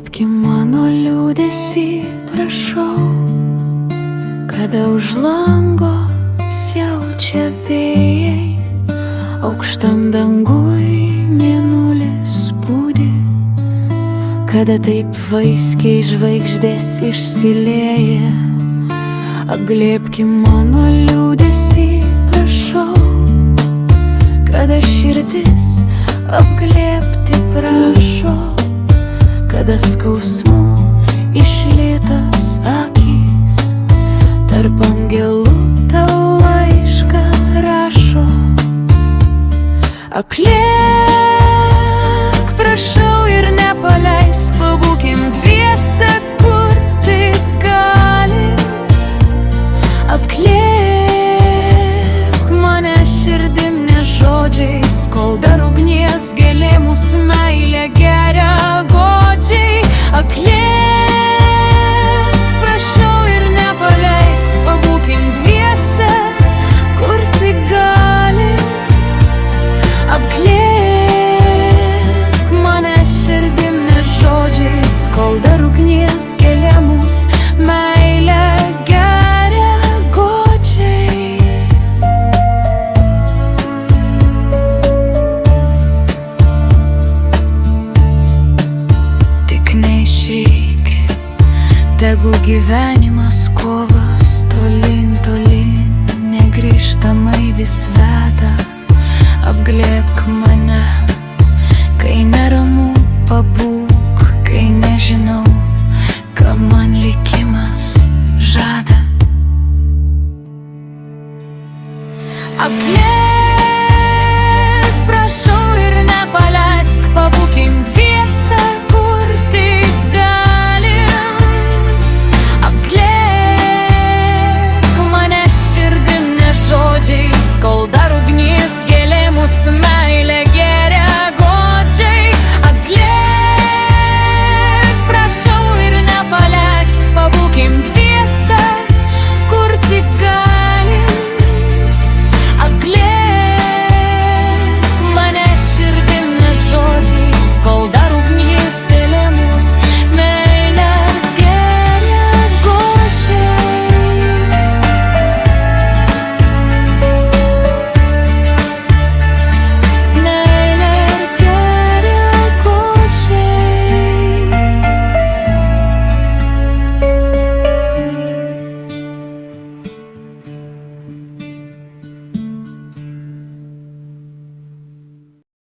Apglėbkim mano liūdesį, prašau, kada už lango siaučia vėjai, aukštam dangui mėnulis spūdi, kada taip vaiskiai žvaigždės išsilieja. Apglėbkim mano liūdesį, prašau, kada širdis apglėbti prašo, kada skausmų išlietas akys tarp angelų tau laišką rašo. Apglėbk, prašau, ir nepaleisk, pabūkim dviese, kur tik gali. Apglėbk mane širdim, ne žodžiais, kol dar ugnies gėlė mūsų meilė gelia.